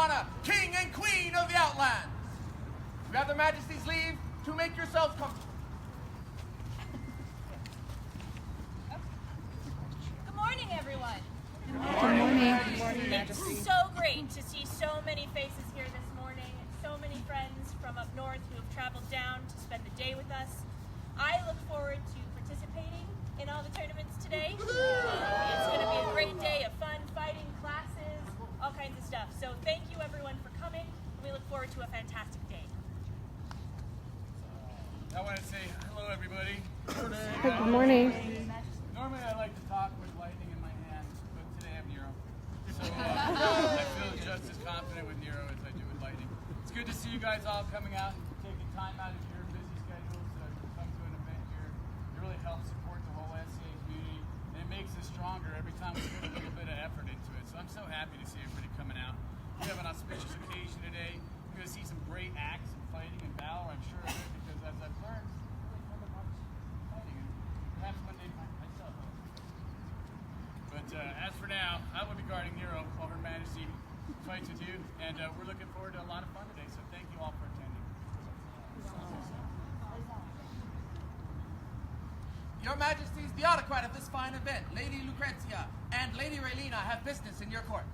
Lana, King and Queen of the Outlands. You have their Majesty's leave to make yourselves comfortable. Good morning, everyone. Good morning. Good morning. It's so great to see so many faces here this morning, and so many friends from up north who have traveled down to spend the day with us. I look forward to participating in all the tournaments today. It's going to be a great day of fun, fighting, classes, all kinds of stuff. So thank you, everyone, for coming, and we look forward to a fantastic day. I want to say hello, everybody. Good morning. Normally I like to talk with lightning in my hand, but today I'm Nero. So I feel just as confident with Nero as I do with lightning. It's good to see you guys all coming out and taking time out of your busy schedules to come to an event here. It really helps support the whole SCA community, and it makes us stronger every time we put a little bit of effort into it. So I'm so happy to see everybody coming out. We have an auspicious occasion today. We're going to see some great acts and fighting and valor, I'm sure of it, because as I've learned, it's really fun to watch fighting, and perhaps one day myself. But as for now, I will be guarding Nero while Her Majesty fights with you, and we're looking forward to a lot of fun today, so thank you all for attending. Your Majesties, the autocrat of this fine event, Lady Lucrezia and Lady Raylina, have business in your court.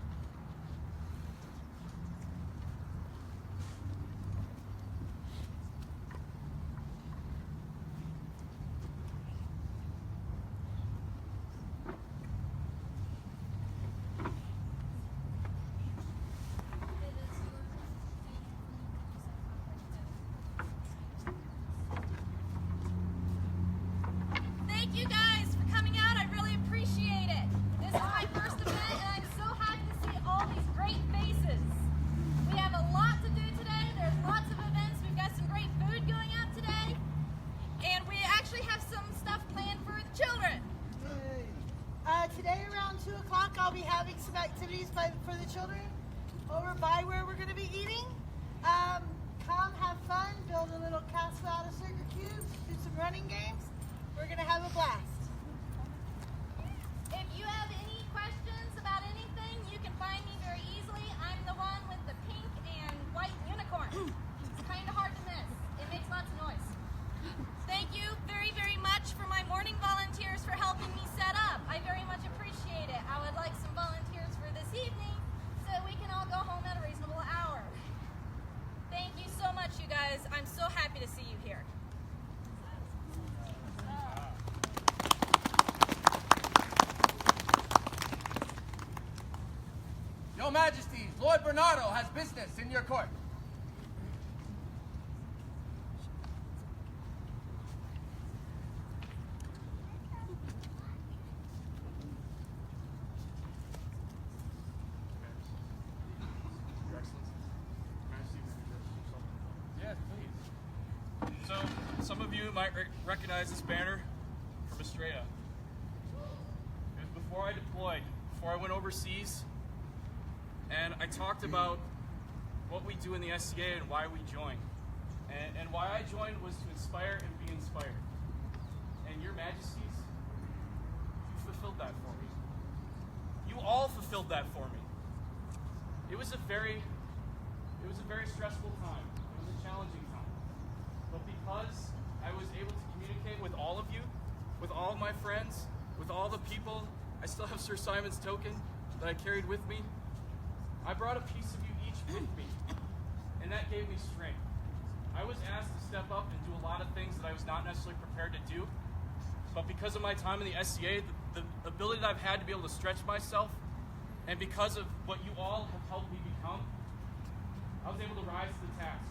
Thank you guys for coming out. I really appreciate it. This is my first event, and I'm so happy to see all these great faces. We have a lot to do today. There's lots of events. We've got some great food going out today, and we actually have some stuff planned for the children. Today around 2 o'clock I'll be having some activities for the children over by where we're going to be eating. Come have fun, build a little castle out of sugar cubes, do some running games. We're going to have a blast. If you have any questions about anything, you can find me very easily. I'm the one with the pink and white unicorn. It's kind of hard to miss. It makes lots of noise. Thank you very, very much for my morning volunteers for helping me set up. I very much appreciate it. I would like some volunteers for this evening so we can all go home at a reasonable hour. Thank you so much, you guys. I'm so happy to see you here. Your Majesties, Lord Bernardo has business in your court. Yes, please. So, some of you might recognize this banner from Estrella. It was before I deployed, before I went overseas, and I talked about what we do in the SCA and why we joined. And why I joined was to inspire and be inspired. And your Majesties, you fulfilled that for me. You all fulfilled that for me. It was a very stressful time. It was a challenging time. But because I was able to communicate with all of you, with all of my friends, with all the people, I still have Sir Simon's token that I carried with me. I brought a piece of you each with me, and that gave me strength. I was asked to step up and do a lot of things that I was not necessarily prepared to do, but because of my time in the SCA, the ability that I've had to be able to stretch myself, and because of what you all have helped me become, I was able to rise to the task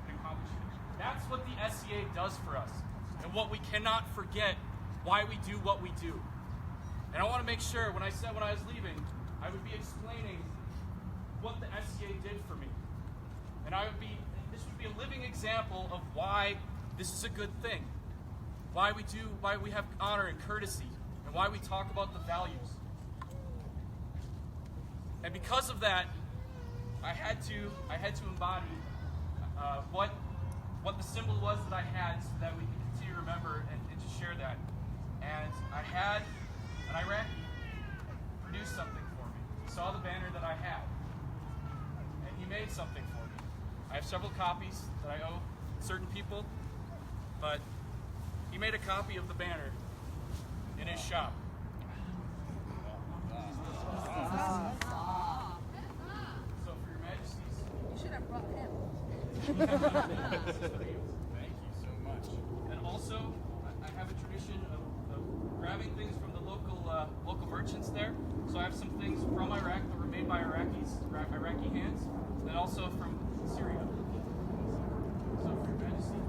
and accomplish it. That's what the SCA does for us, and what we cannot forget why we do what we do. And I want to make sure when I said when I was leaving, I would be explaining what the SCA did for me. And this would be a living example of why this is a good thing. Why we have honor and courtesy, and why we talk about the values. And because of that, I had to embody what the symbol was that I had so that we can continue to remember and to share that. And I had an Iraqi produce something for me. He saw the banner that I had. And he made something for me. I have several copies that I owe certain people, but he made a copy of the banner in his shop. So for your majesties. You should have brought him. Thank you so much. And also, I have a tradition of grabbing things from the local merchants there. So I have some things from Iraq that were made by Iraqi hands, and also from Syria. So for your majesty.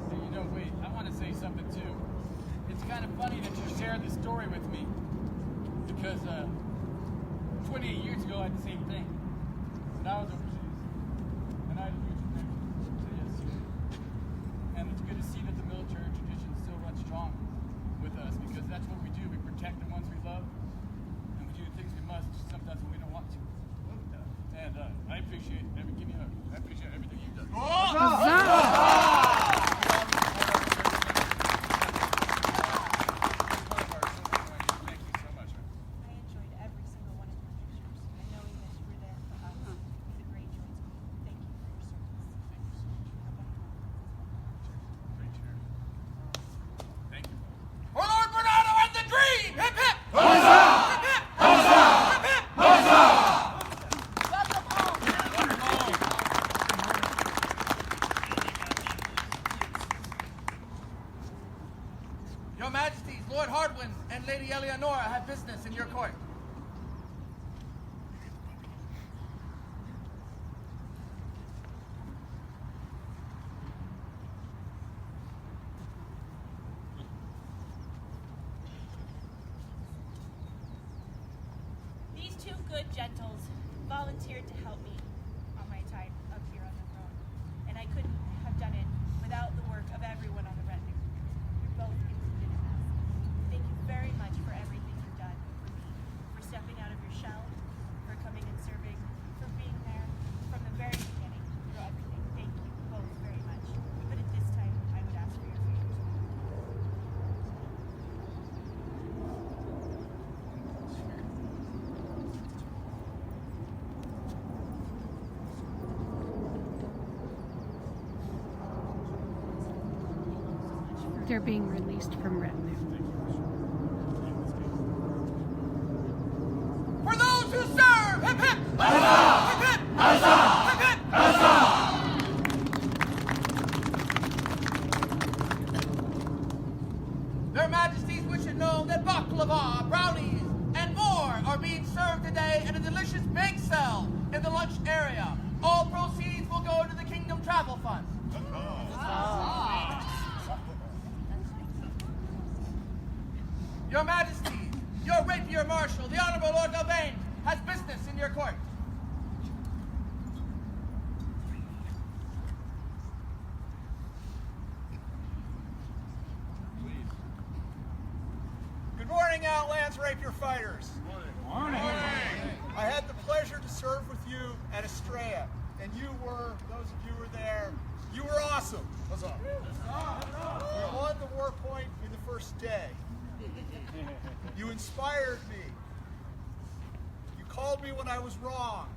Hey, you know, wait, I want to say something too. It's kind of funny that you shared this story with me, because 28 years ago I had the same thing. But I was overseas, and I had a huge connection to the SU. And it's good to see that the military tradition still runs strong with us, because that's what we do. We protect the ones we love, and we do the things we must, sometimes when we don't want to. And I appreciate give me a hug. I appreciate everything you've done. I enjoyed every single one of your pictures. And knowing that you were there for us is a great joy to me. Thank you for your service. Thank you. For Lord Bernardo and the Dream! Hip hip! Your Majesties, Lord Hardwin and Lady Eleonora have business in your court. These two good gentles volunteered to help me on my time up here on the throne. And I couldn't have done it without the work of everyone on the retinue. You're both included in that. Thank you very much for everything you've done for me, for stepping out of your shell, for coming and serving, for being there from the very beginning through everything. Thank you both very much. But at this time, I would ask for your favors. They're being released from retinue. For those who serve! Hip hip! Huzzah! Hip hip! Huzzah! Hip hip! Huzzah! Their Majesties wish it known that baklava, brownies, and more are being served today at a delicious bake sale in the lunch area. All proceeds will go to the Kingdom Travel Fund. Your Majesties, your Rapier Marshal, the Honorable Lord Albuquerque, has business in your court. Good morning, Outlands Rapier fighters. Morning. I had the pleasure to serve with you at Estrella, and you were, those of you who were there, you were awesome. What's up? You won the war point in the first day. You inspired me. You called me when I was wrong.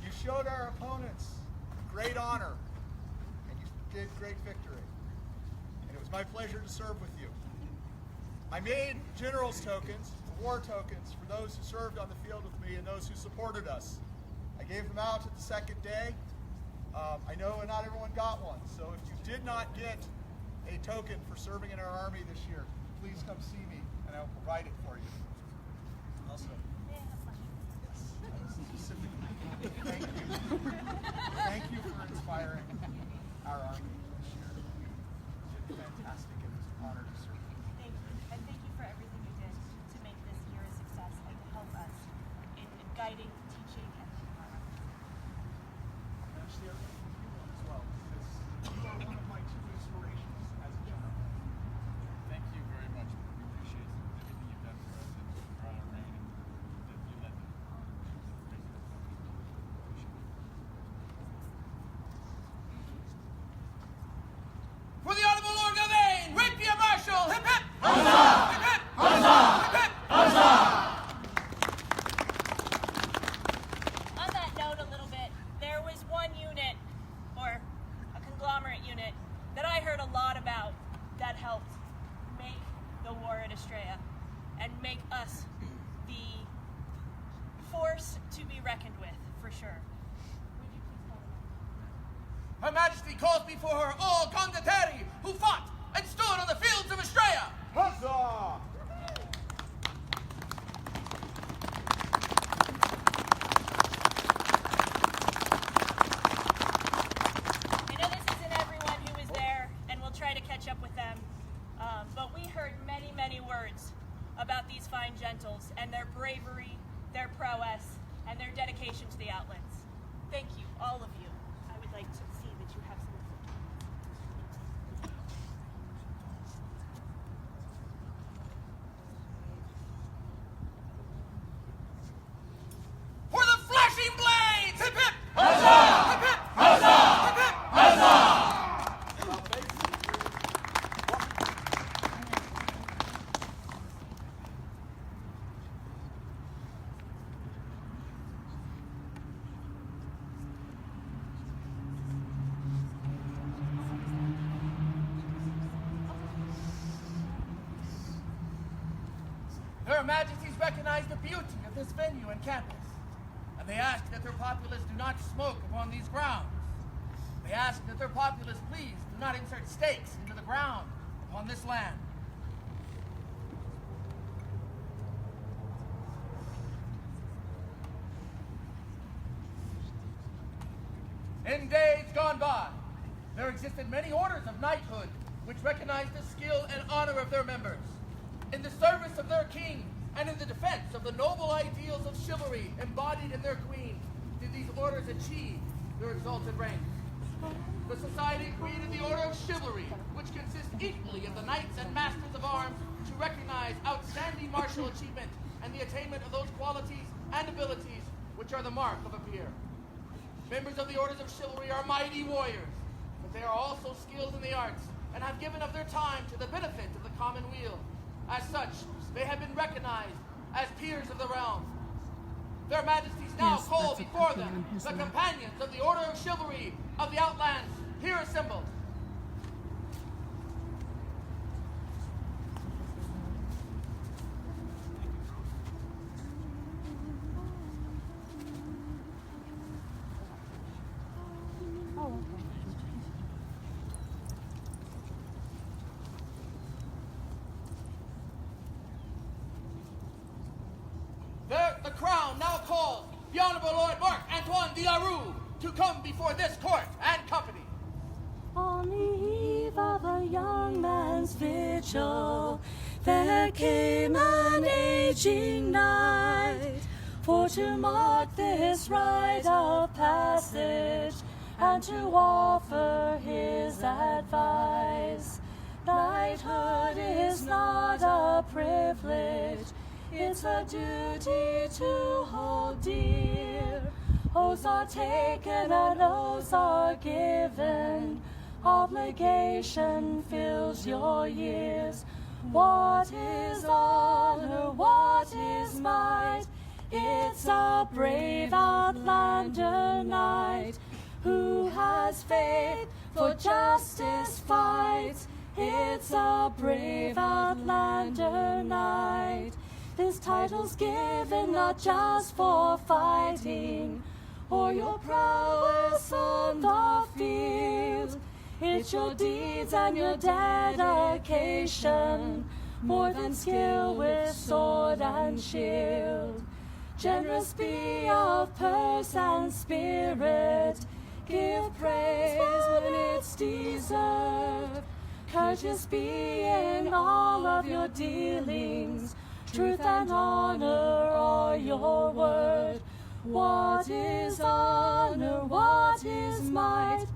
You showed our opponents great honor, and you did great victory. And it was my pleasure to serve with you. I made generals tokens, war tokens, for those who served on the field with me and those who supported us. I gave them out at the second day. I know not everyone got one, so if you did not get a token for serving in our army this year, please come see me and I will provide it for you. Also, yes, specifically, thank you. Thank you for inspiring our army this year. You did fantastic. It was an honor to serve. Thank you. And thank you for everything you did to make this year a success and to help us in guiding, teaching, and leading our army. That's the other thing you want as well, because you are one of my two inspirations as a general. Thank you very much. We appreciate everything you've done for us and for our reign and that you led me. Thank you. Appreciate it. Her Majesty calls before her all condottieri who fought and stood on the fields of Estrella. Huzzah! I know this isn't everyone who was there, and we'll try to catch up with them. But we heard many, many words about these fine gentles and their bravery, their prowess, and their dedication to the Outlands. Thank you, all of you. I would like to see that you have some of them. For the flashing blades! Hip hip! Huzzah! Hip hip! Huzzah! Hip hip! Huzzah! Their Majesties recognize the beauty of this venue and campus, and they ask that their populace do not smoke upon these grounds. They ask that their populace please do not insert stakes into the ground upon this land. In days gone by, there existed many orders of knighthood which recognized the skill and honor of their members. In the service of their king and in the defense of the noble ideals of chivalry embodied in their queen, did these orders achieve their exalted rank. The society created the Order of Chivalry, which consists equally of the knights and masters of arms to recognize outstanding martial achievement and the attainment of those qualities and abilities which are the mark of a peer. Members of the Orders of Chivalry are mighty warriors, but they are also skilled in the arts and have given of their time to the benefit of the common weal. As such, they have been recognized as peers of the realm. Their Majesties now Yes, call that's before exactly them on his the lap. companions of the Order of Chivalry of the Outlands, here assembled. The crown now calls the Honorable Lord Marc Antoine de la Rue to come before this court and company. On the eve of a young man's vigil, there came an aging knight for to mark this rite of passage and to offer his advice. Knighthood is not a privilege, it's a duty to hold dear. Oaths are taken and oaths are given. Obligation fills your years. What is honor? What is might? It's a brave Outlander knight who has faith for justice fights. It's a brave Outlander knight. This title's given not just for fighting or your prowess on the field. It's your deeds and your dedication, more than skill with sword and shield. Generous be of purse and spirit, give praise when it's deserved. Courteous be in all of your dealings, truth and honor are your word. What is honor? What is might?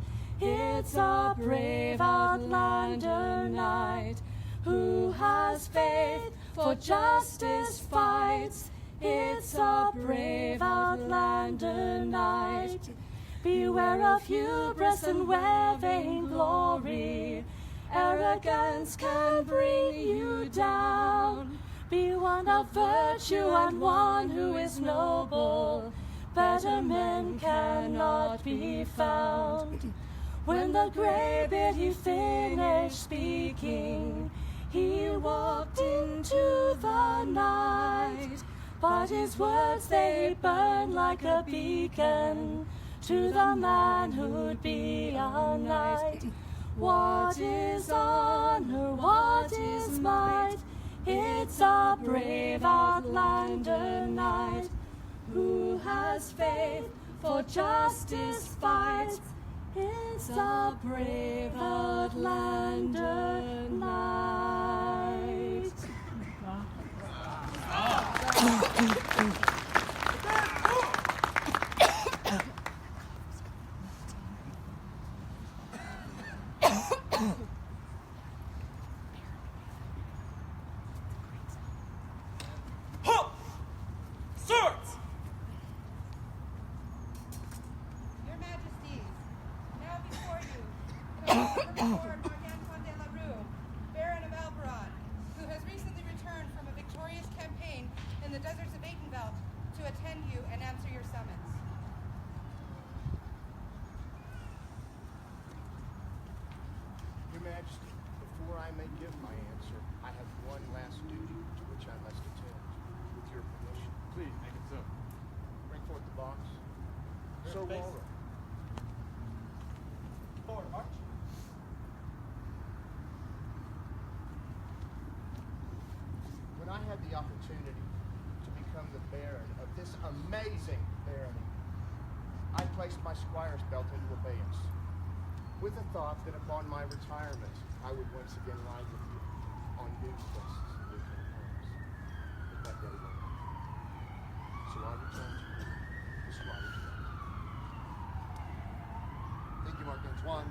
It's a brave Outlander knight who has faith for justice fights. It's a brave Outlander knight. Beware of hubris and wear vainglory. Arrogance can bring you down. Be one of virtue and one who is noble. Better men cannot be found. When the greybeard he finished speaking, he walked into the night. But his words they burn like a beacon, to the man who'd be a knight. What is honor, what is might? It's a brave Outlander knight who has faith for justice fights. It's a brave Outlander knight. Swords! Your Majesties, now before you comes Lord Marc-Antoine de la Rue, Baron of al-Barran, who has recently returned from a victorious campaign in the deserts of Aitenveld to attend you and answer your summons. Your Majesty, before I may give my answer, I have one last duty to which I must attend. With your permission. Please, make it so. Bring forth the box. There's Sir space. Walrus. Forward, march. When I had the opportunity to become the Baron of this amazing barony, I placed my squire's belt into abeyance, with the thought that upon my retirement, I would once again ride with you on new quests and new campaigns. But that day went on. So I returned to you, the squire's belt. Thank you, Marc-Antoine.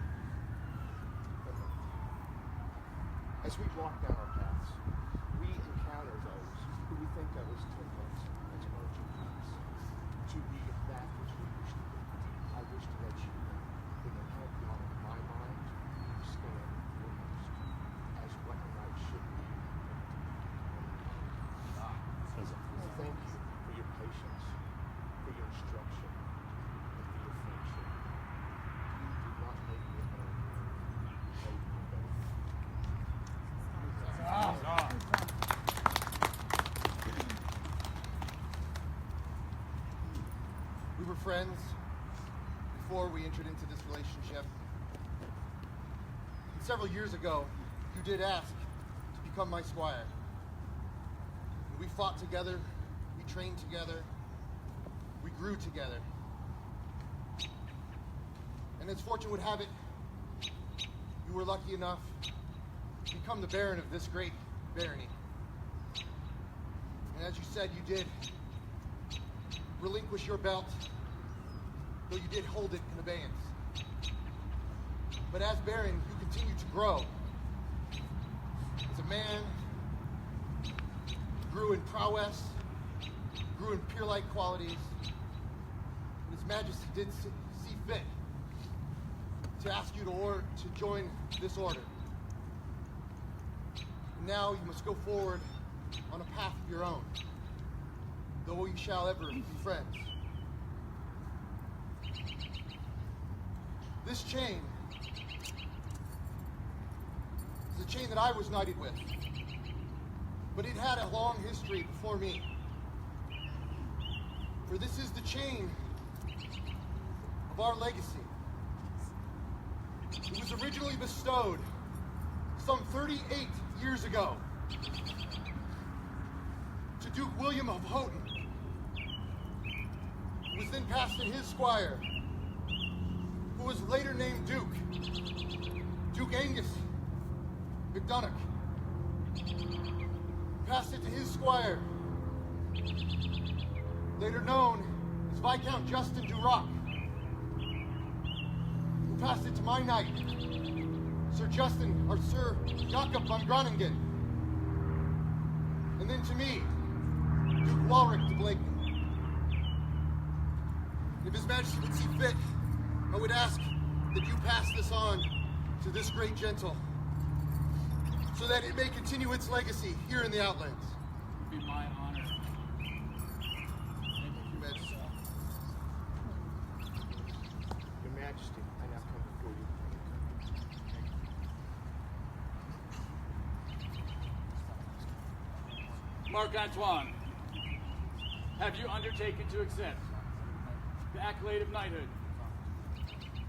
As we walk down our paths, we encounter those who we think of as templates, as urgent needs, to be that which we wish to be. I wish to let you know that in head beyond my mind, you stand foremost as what a knight should be. Thank you for your patience, for your instruction, and for your friendship. You do not make me a better man. You made me a better man. We were friends before we entered into this relationship. And several years ago, you did ask to become my squire. And we fought together, we trained together, we grew together. And as fortune would have it, you were lucky enough to become the Baron of this great barony. And as you said, you did relinquish your belt, though you did hold it in abeyance. But as Baron, you continue to grow. As a man, you grew in prowess, grew in peer-like qualities, and His Majesty did see fit to ask you to join this order. And now you must go forward on a path of your own, though you shall ever be friends. This chain is a chain that I was knighted with, but it had a long history before me. For this is the chain of our legacy. It was originally bestowed some 38 years ago to Duke William of Houghton. It was then passed to his squire, who was later named Duke Angus MacDonagh. Passed it to his squire, later known as Viscount Justin Duroc, who passed it to my knight, Sir Jacob von Groningen, and then to me, Duke Walric de Blakeney. If His Majesty would see fit, I would ask that you pass this on to this great gentle, so that it may continue its legacy here in the Outlands. It would be my honor. Thank you, Majesty. Your Majesty, I now come before you. Marc-Antoine, have you undertaken to accept the accolade of knighthood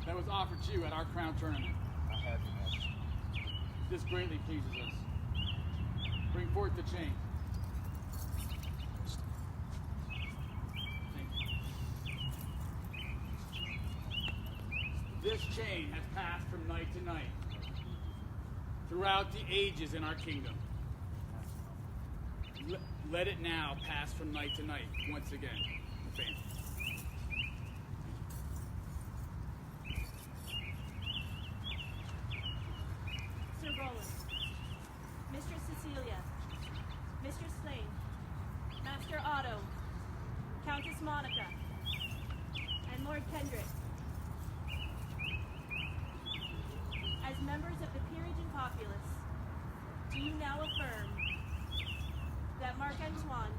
that was offered to you at our crown tournament. I have, Your Majesty. This greatly pleases us. Bring forth the chain. Thank you. This chain has passed from night to night throughout the ages in our kingdom. Let it now pass from night to night once again. Fame. Sir Roland, Mistress Cecilia, Mistress Slane, Master Otto, Countess Monica, and Lord Kendrick. As members of the peerage and populace, do you now affirm that Marc Antoine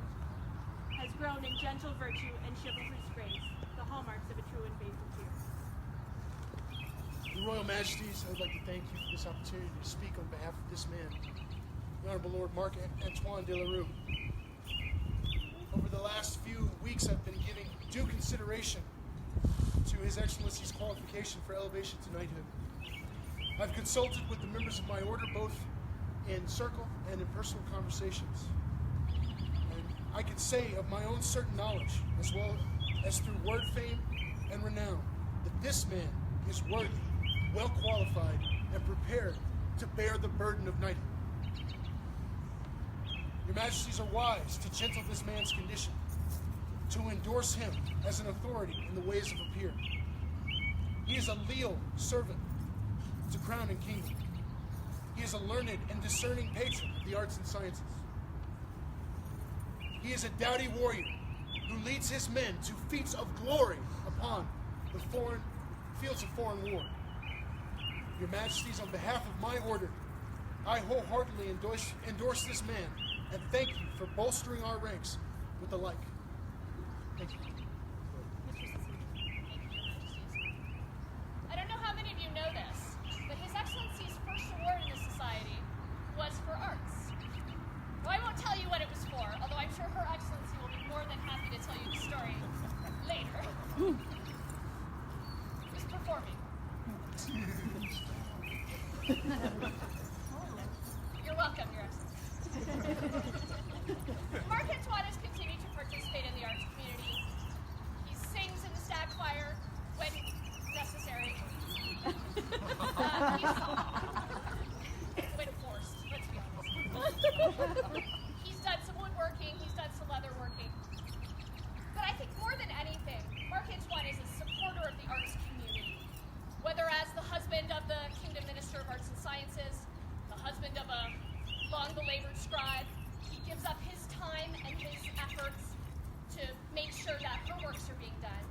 has grown in gentle virtue and chivalrous grace, the hallmarks of a true and faithful peer? Your Royal Majesties, I would like to thank you for this opportunity to speak on behalf of this man, the Honorable Lord Marc Antoine de la Rue. Over the last few weeks, I've been giving due consideration to His Excellency's qualification for elevation to knighthood. I've consulted with the members of my order, both in circle and in personal conversations. And I can say of my own certain knowledge, as well as through word fame and renown, that this man is worthy, well qualified, and prepared to bear the burden of knighthood. Your Majesties are wise to gentle this man's condition, to endorse him as an authority in the ways of a peer. He is a leal servant to crown and kingdom. He is a learned and discerning patron of the arts and sciences. He is a doughty warrior who leads his men to feats of glory upon the fields of foreign war. Your Majesties, on behalf of my order, I wholeheartedly endorse this man and thank you for bolstering our ranks with the like. Thank you. I don't know how many of you know this, but His Excellency's first award in the society was for arts. Well, I won't tell you what it was for, although I'm sure Her Excellency will be more than happy to tell you the story later. It was performing. You're welcome, Your Excellency. Marc Antoine has continued to participate in the arts community. He sings in the stag choir when necessary. When forced, let's be honest. He's done some woodworking, he's done some leatherworking. But I think more than anything, Marc Antoine is a supporter of the arts community. Whether as the husband of the Kingdom Minister of Arts and Sciences, the husband of a long-belabored scribe, he gives up his time and his efforts to make sure that her works are being done.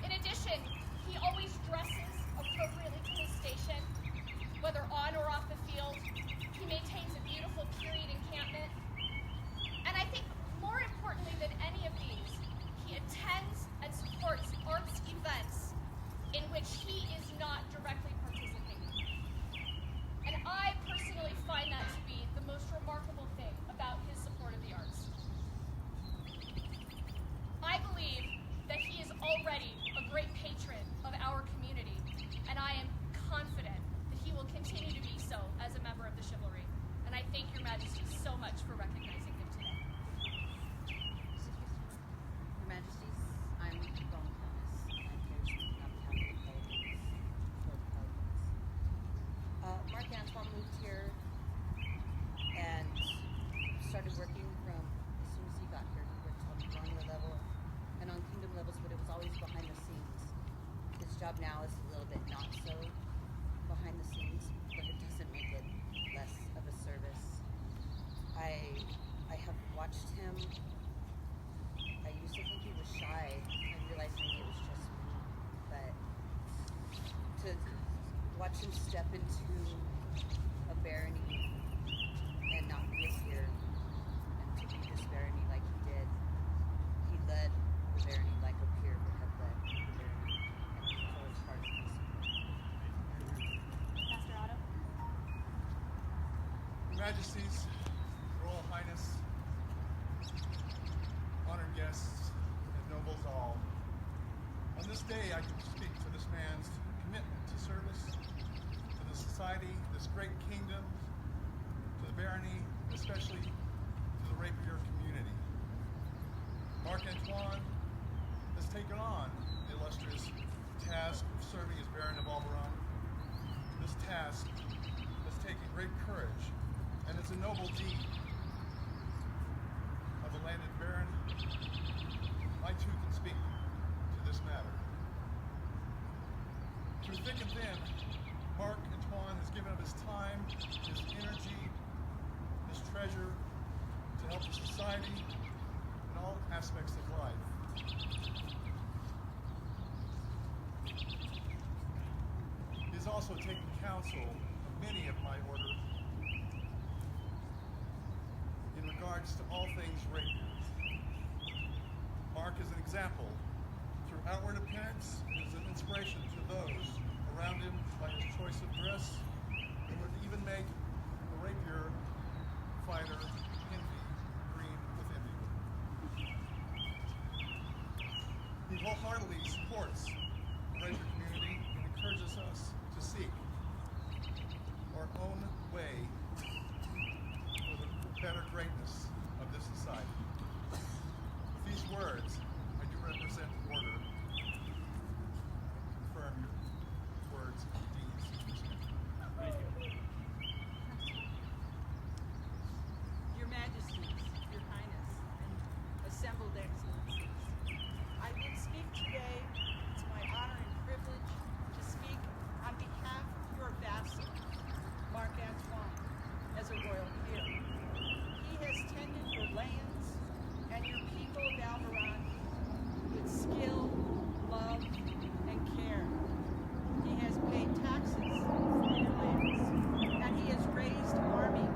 In addition, he always dresses appropriately to his station, whether on or off the field. He maintains a beautiful period encampment. And I think more importantly than any of these, he attends and supports arts events in which he is not directly participating. And I personally find that to be the most remarkable thing about his support of the arts. I believe that he is already a great patron of our community, and I am confident that he will continue to be so as a member of the chivalry. And I thank Your Majesty so much for recognizing him today. Your Majesties, I'm Roland Thomas. I'm here speaking on behalf of the Marc Antoine moved here and started working from as soon as he got here. He worked on the Barony level and on Kingdom levels, but it was always behind the scenes. His job now is a little bit not so behind the scenes, but it doesn't make it less of a service. I have watched him. I used to think he was shy. I realized maybe it was just me, but to watch him step into a barony and not be a peer, and to be this barony like he did, he led the barony like a peer would have led the barony, and so it's hard to miss. Master Otto? Your Majesties, Royal Highness, honored guests, and nobles all, on this day I can speak for this man's Baron of al-Barran. This task has taken great courage, and it's a noble deed. Of a landed Baron, I too can speak to this matter. Through thick and thin, Mark Antoine has given up his time, his energy, his treasure to help the society in all aspects of life. He has also taken counsel of many of my order in regards to all things Rapier. Mark is an example. Through outward appearance, he is an inspiration to those around him by his choice of dress, and would even make the Rapier fighter envy green within him. He wholeheartedly supports the Rapier community and encourages us to seek our own way for the better greatness of this society. With these words, I do represent the order and confirm your words and deeds. Thank you. Your Majesties, Your Highness, and assembled excellencies, I will speak today. It's my honor and privilege to speak on behalf of your vassal, Mark Antoine, as a royal peer. He has tended your lands and your people of al-Barran with skill, love, and care. He has paid taxes for your lands, and he has raised an army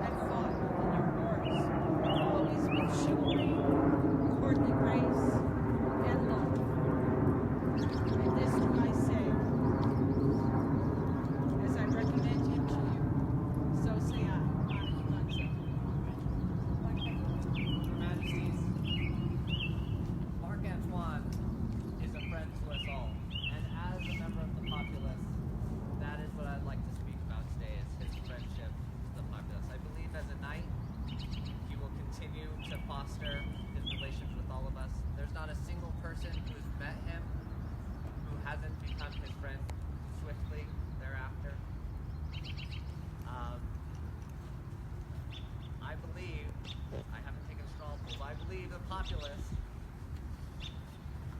and fought in your wars, always with chivalry, courtly grace, and love. And this do I say, as I recommend him to you, so say I, Monica Your Majesties, Mark Antoine is a friend to us all, and as a member of the populace, that is what I'd like to speak about today, is his friendship to the populace. I believe as a knight, he will continue to foster his relations with all of us. There's not a single person who's met him who hasn't become his friend swiftly thereafter. I believe, I haven't taken a straw poll, but I believe the populace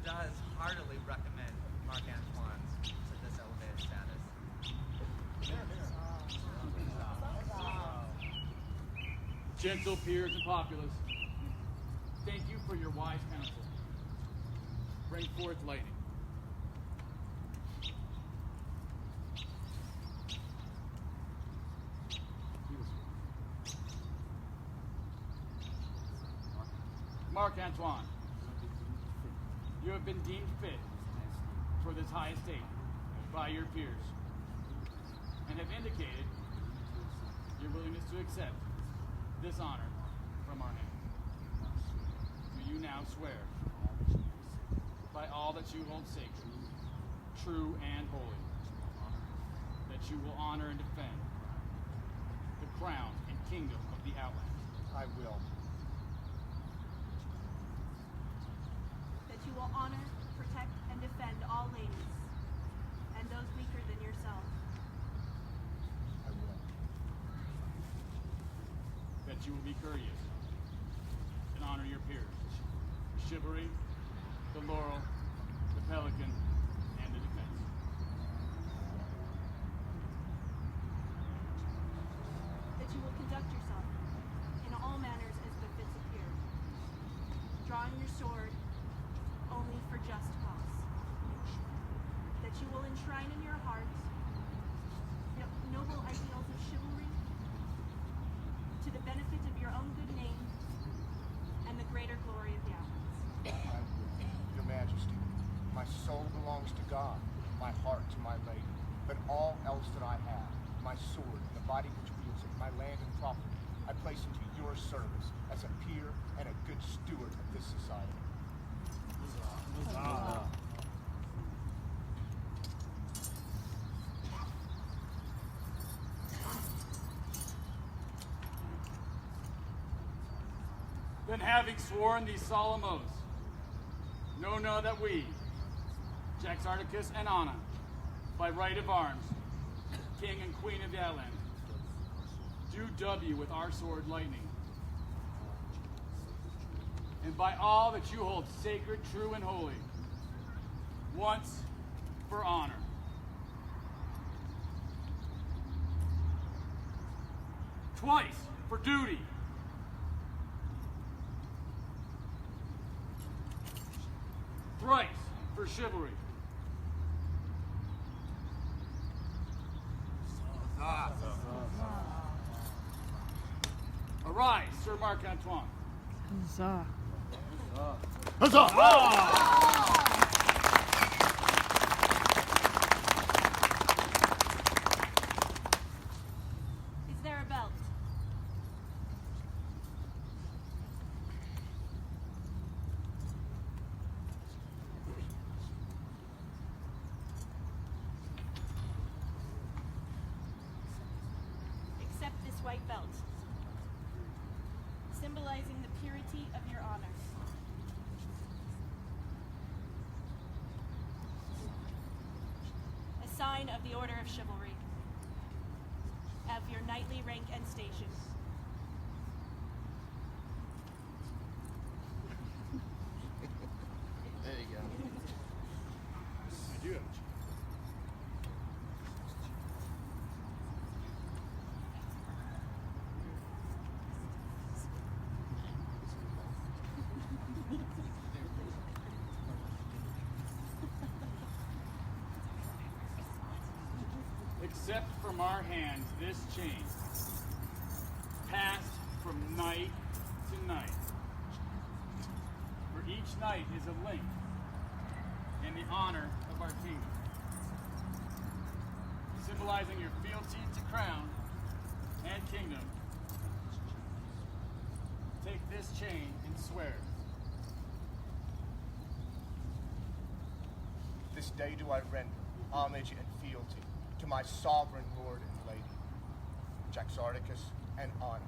does heartily recommend Mark Antoine to this elevated status. Gentle peers and populace, thank you for your wise counsel. Bring forth lightning. Mark Antoine, you have been deemed fit for this high estate by your peers, and have indicated your willingness to accept this honor from our hand. Do you now swear, by all that you hold sacred, true and holy, that you will honor and defend the crown and kingdom of the Outlands? I will. That you will honor, protect, and defend all ladies, and those weaker than yourself. I will. That you will be courteous and honor your peers, the chivalry, the laurel, the pelican, and the defense. That you will conduct yourself in all manners as befits a peer, drawing your sword only for just cause. That you will enshrine in your hearts noble ideals of chivalry to the benefit of your own good name and the greater glory of the Outlands. Your Majesty, my soul belongs to God, my heart to my lady, but all else that I have, my sword, the body which wields it, my land and property, I place into your service as a peer and a good steward of this society. Then having sworn these solemn oaths, know that we, Jaxarticus and Anna, by right of arms, King and Queen of the Outlands, do dub you with our sword lightning. And by all that you hold sacred, true, and holy, once for honor. Twice for duty. Thrice for chivalry. Arise, Sir Marc Antoine. Huzzah. Is there a belt? Accept this white belt, symbolizing the purity of your honor. A sign of the Order of Chivalry, of your knightly rank and station. There you go. I do have a chance. Accept from our hands this chain, passed from night to night. For each night is a link in the honor of our kingdom, symbolizing your fealty to crown and kingdom. Take this chain and swear. This day do I render homage and fealty to my sovereign lord and lady, Jaxarticus and Anna,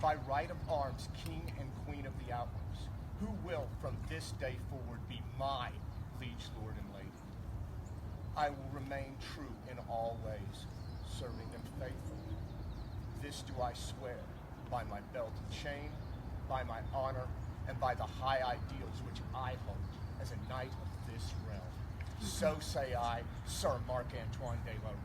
by right of arms, king and queen of the Outlands, who will from this day forward be my liege lord and lady. I will remain true in all ways, serving them faithfully. This do I swear by my belt and chain, by my honor, and by the high ideals which I hold as a knight of this realm. So say I, Sir Marc Antoine de la Rue.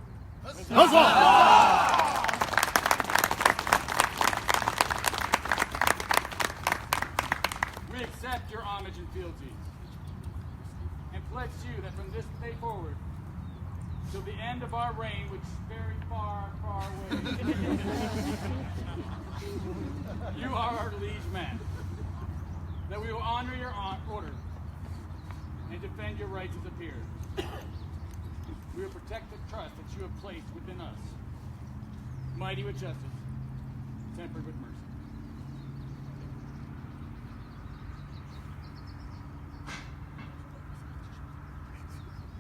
We accept your homage and fealty, and pledge to you that from this day forward, till the end of our reign, which is very far, far away, you are our liege man, that we will honor your order and defend your rights as a peer. We will protect the trust that you have placed within us, mighty with justice, tempered with mercy.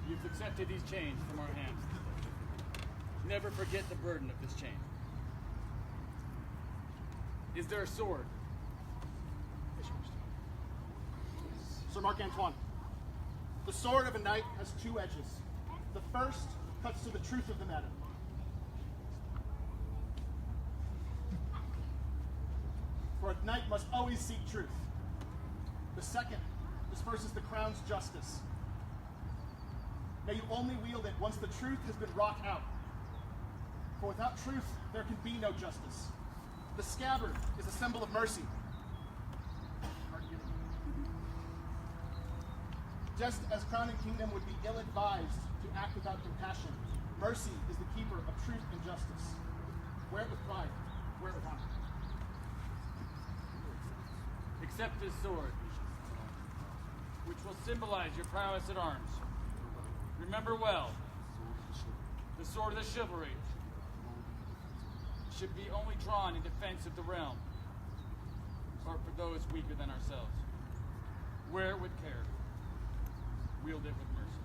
You've accepted these chains from our hands. Never forget the burden of this chain. Is there a sword? Sir Marc Antoine, the sword of a knight has two edges. The first cuts to the truth of the matter. For a knight must always seek truth. The second disperses the crown's justice. May you only wield it once the truth has been wrought out. For without truth, there can be no justice. The scabbard is a symbol of mercy. Just as crown and kingdom would be ill-advised to act without compassion, mercy is the keeper of truth and justice. Wear it with pride, wear it with honor. Accept this sword, which will symbolize your prowess at arms. Remember well, the sword of the chivalry should be only drawn in defense of the realm, or for those weaker than ourselves. Wear it with care. Wield it with mercy.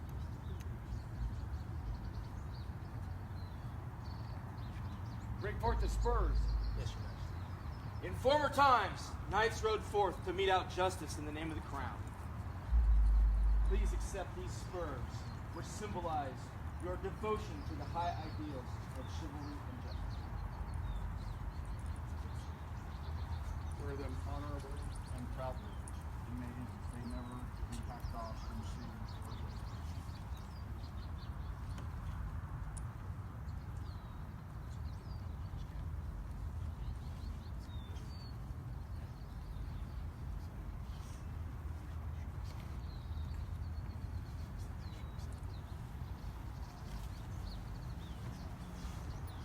Bring forth the spurs. Yes, Your Majesty. In former times, knights rode forth to mete out justice in the name of the crown. Please accept these spurs, which symbolize your devotion to the high ideals of chivalry and justice. Wear them honorably and proudly, and may they never be hacked off from machines or waves.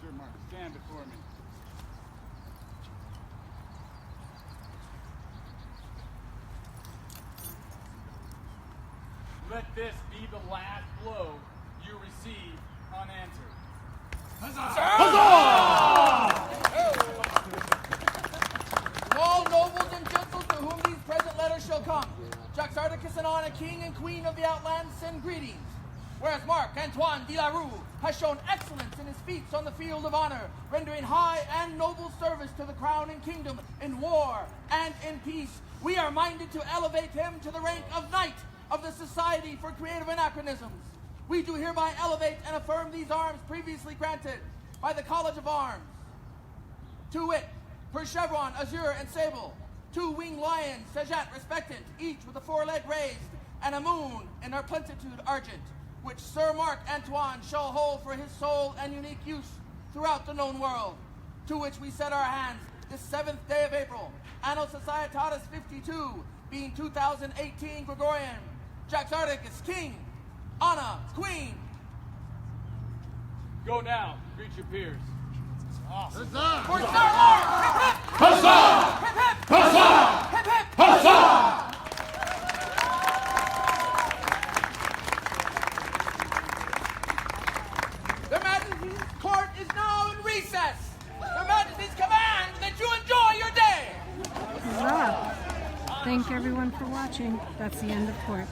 Sir Mark, stand before me. Let this be the last blow you receive unanswered. To all nobles and gentles to whom these present letters shall come, Jaxardicus and Anna, king and queen of the Outlands, send greetings. Whereas Marc Antoine de la Rue has shown excellence in his feats on the field of honor, rendering high and noble service to the crown and kingdom in war and in peace, we are minded to elevate him to the rank of Knight of the Society for Creative Anachronisms. We do hereby elevate and affirm these arms previously granted by the College of Arms. To wit, per chevron, azure, and sable, 2 winged lions, sajat respectant, each with a foreleg raised, and a moon in our plentitude argent, which Sir Marc Antoine shall hold for his sole and unique use throughout the known world, to which we set our hands this 7th day of April, Anno Societatis 52, being 2018 Gregorian. Jaxardicus, king, Anna, queen. Go now, greet your peers. Awesome. For Star Wars! Hip hip! Huzzah! Hip hip! Huzzah! Hip hip! Huzzah! Their Majesty's court is now in recess. Their Majesty's command that you enjoy your day. Huzzah! Thank everyone for watching. That's the end of court.